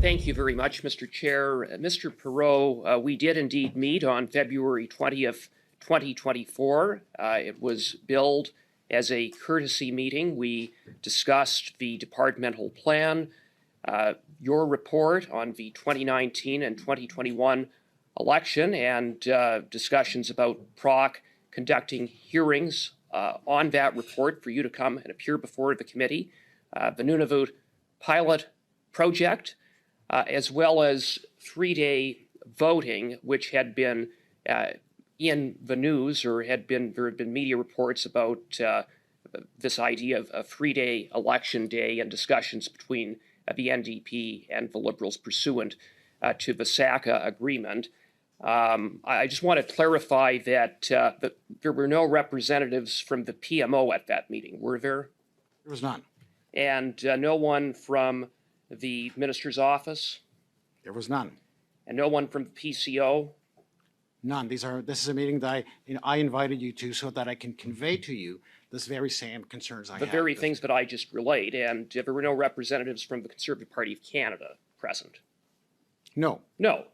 Thank you very much, Mr. Chair. Mr. Perot, we did indeed meet on February 20th, 2024. It was billed as a courtesy meeting. We discussed the departmental plan, your report on the 2019 and 2021 election, and discussions about PROC conducting hearings on that report for you to come and appear before the committee, the Nunavut pilot project, as well as 3-day voting, which had been in the news, or there had been media reports about this idea of a 3-day election day and discussions between the NDP and the Liberals pursuant to the SACA agreement. I just want to clarify that there were no representatives from the PMO at that meeting, were there? There was none. And no one from the minister's office? There was none. And no one from the PCO? None. This is a meeting that I invited you to so that I can convey to you this very same concerns I have. The very things that I just relayed, and there were no representatives from the Conservative Party of Canada present? No. No.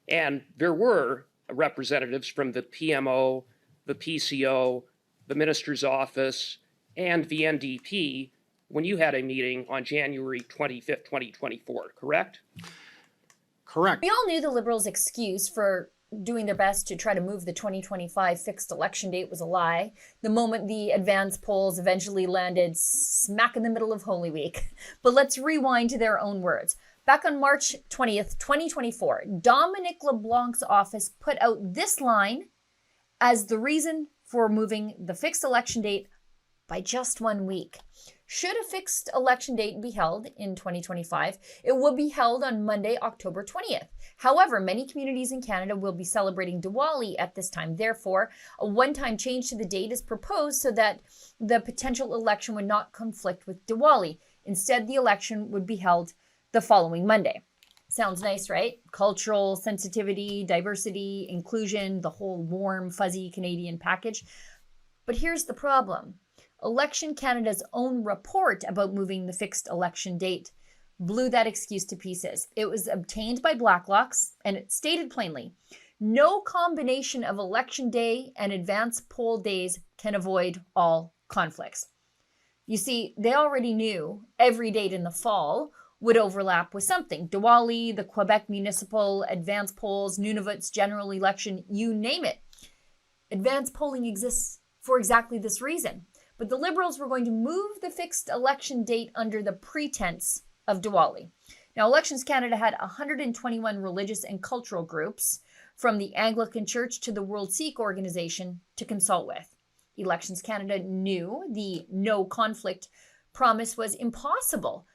And there were representatives from the PMO, the PCO, the minister's office, and the NDP when you had a meeting on January 25th, 2024, correct? Correct. We all knew the Liberals' excuse for doing their best to try to move the 2025 fixed election date was a lie the moment the advance polls eventually landed smack in the middle of Holy Week. But let's rewind to their own words. Back on March 20th, 2024, Dominic LeBlanc's office put out this line as the reason for moving the fixed election date by just 1 week. Should a fixed election date be held in 2025, it will be held on Monday, October 20th. However, many communities in Canada will be celebrating Diwali at this time. Therefore, a one-time change to the date is proposed so that the potential election would not conflict with Diwali. Instead, the election would be held the following Monday. Sounds nice, right? Cultural sensitivity, diversity, inclusion, the whole warm, fuzzy Canadian package. But here's the problem. Election Canada's own report about moving the fixed election date blew that excuse to pieces. It was obtained by Blacklocks, and it stated plainly, no combination of election day and advance poll days can avoid all conflicts. You see, they already knew every date in the fall would overlap with something. Diwali, the Quebec municipal, advance polls, Nunavut's general election, you name it. Advance polling exists for exactly this reason. But the Liberals were going to move the fixed election date under the pretense of Diwali. Now, Elections Canada had 121 religious and cultural groups, from the Anglican Church to the World Sikh Organization, to consult with. Elections Canada knew the no conflict promise was impossible,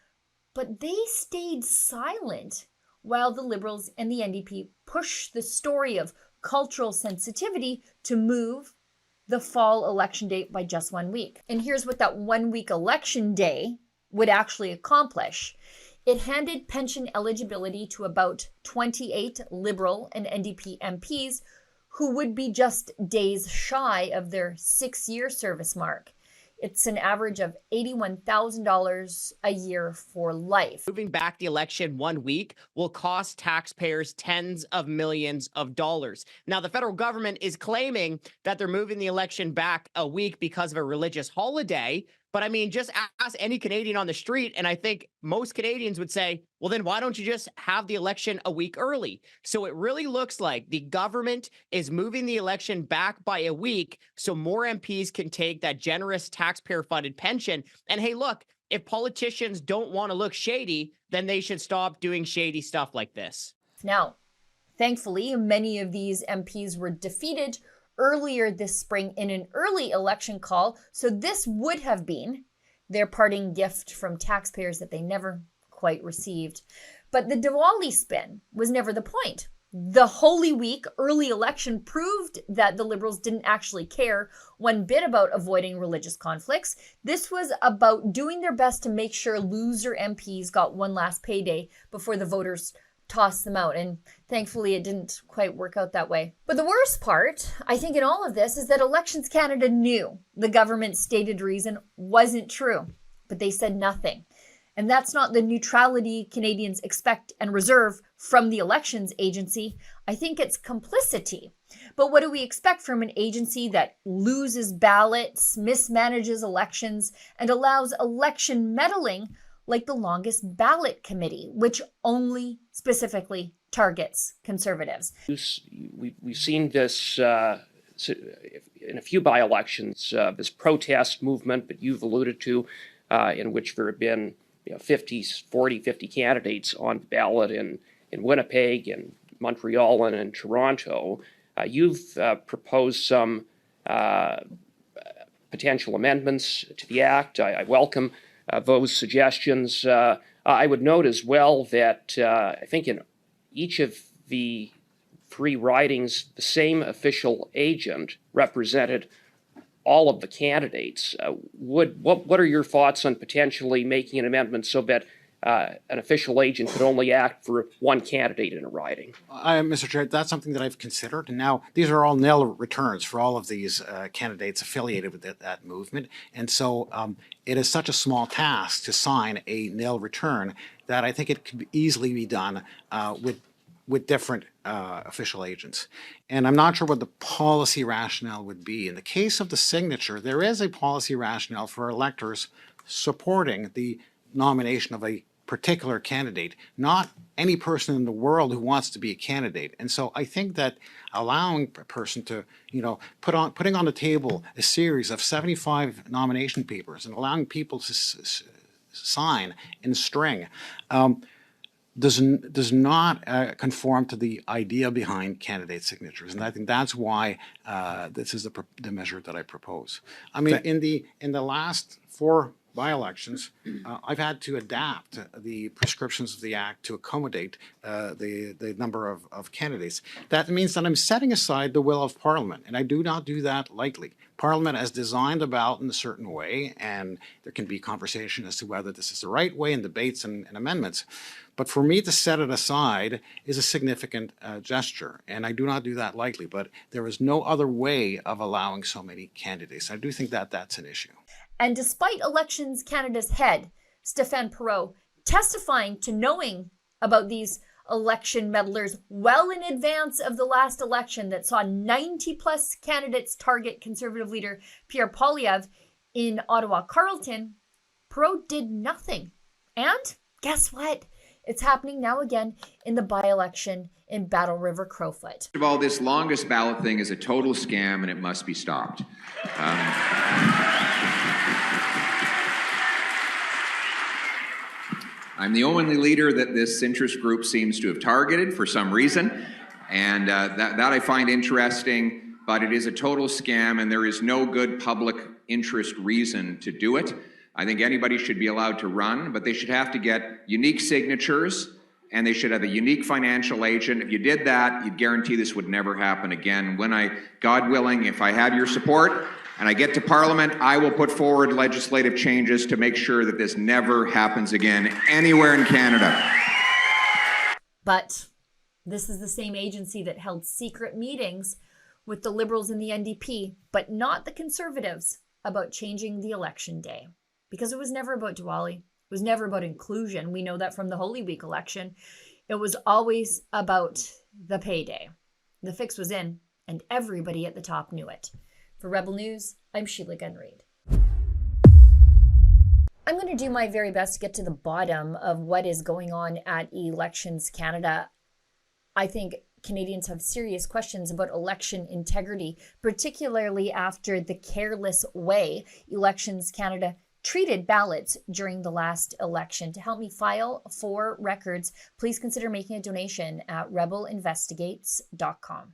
but they stayed silent while the Liberals and the NDP pushed the story of cultural sensitivity to move the fall election date by just 1 week. And here's what that 1 week election day would actually accomplish. It handed pension eligibility to about 28 Liberal and NDP MPs who would be just days shy of their 6-year service mark. It's an average of $81,000 a year for life. Moving back the election 1 week will cost taxpayers tens of millions of dollars. Now, the federal government is claiming that they're moving the election back a week because of a religious holiday. But I mean, just ask any Canadian on the street, and I think most Canadians would say, well, then why don't you just have the election a week early? So it really looks like the government is moving the election back by a week so more MPs can take that generous taxpayer-funded pension. And hey, look, if politicians don't want to look shady, then they should stop doing shady stuff like this. Now, thankfully, many of these MPs were defeated earlier this spring in an early election call, so this would have been their parting gift from taxpayers that they never quite received. But the Diwali spin was never the point. The Holy Week early election proved that the Liberals didn't actually care one bit about avoiding religious conflicts. This was about doing their best to make sure loser MPs got one last payday before the voters toss them out. And thankfully, it didn't quite work out that way. But the worst part, I think, in all of this is that Elections Canada knew the government's stated reason wasn't true, but they said nothing. And that's not the neutrality Canadians expect and reserve from the elections agency. I think it's complicity. But what do we expect from an agency that loses ballots, mismanages elections, and allows election meddling like the longest ballot committee, which only specifically targets Conservatives? We've seen this in a few by-elections, this protest movement that you've alluded to, in which there have been 50 candidates on the ballot in Winnipeg and Montreal and in Toronto. You've proposed some potential amendments to the Act. I welcome those suggestions. I would note as well that I think in each of the 3 ridings, the same official agent represented all of the candidates. What are your thoughts on potentially making an amendment so that an official agent could only act for one candidate in a riding? Mr. Chair, that's something that I've considered. And now these are all nil returns for all of these candidates affiliated with that movement. And so it is such a small task to sign a nil return that I think it could easily be done with different official agents. And I'm not sure what the policy rationale would be. In the case of the signature, there is a policy rationale for electors supporting the nomination of a particular candidate, not any person in the world who wants to be a candidate. And so I think that allowing a person to, putting on the table a series of 75 nomination papers and allowing people to sign in string does not conform to the idea behind candidate signatures, and I think that's why this is the measure that I propose. I mean, in the last 4 by-elections, I've had to adapt the prescriptions of the Act to accommodate the number of candidates. That means that I'm setting aside the will of Parliament, and I do not do that lightly. Parliament has designed the ballot in a certain way, and there can be conversation as to whether this is the right way in debates and amendments. But for me to set it aside is a significant gesture, and I do not do that lightly. But there is no other way of allowing so many candidates. I do think that that's an issue. And despite Elections Canada's head, Stéphane Perreault, testifying to knowing about these election meddlers well in advance of the last election that saw 90-plus candidates target Conservative leader Pierre Poilievre in Ottawa-Carleton, Perreault did nothing. And guess what? It's happening now again in the by-election in Battle River Crowfoot. First of all, this longest ballot thing is a total scam and it must be stopped. I'm the only leader that this interest group seems to have targeted for some reason, and that I find interesting, but it is a total scam and there is no good public interest reason to do it. I think anybody should be allowed to run, but they should have to get unique signatures and they should have a unique financial agent. If you did that, you'd guarantee this would never happen again. God willing, if I have your support and I get to Parliament, I will put forward legislative changes to make sure that this never happens again anywhere in Canada. But this is the same agency that held secret meetings with the Liberals and the NDP, but not the Conservatives, about changing the election day. Because it was never about Diwali. It was never about inclusion. We know that from the Holy Week election. It was always about the payday. The fix was in, and everybody at the top knew it. For Rebel News, I'm Sheila Gunn-Reid. I'm going to do my very best to get to the bottom of what is going on at Elections Canada. I think Canadians have serious questions about election integrity, particularly after the careless way Elections Canada treated ballots during the last election. To help me file for records, please consider making a donation at rebelinvestigates.com.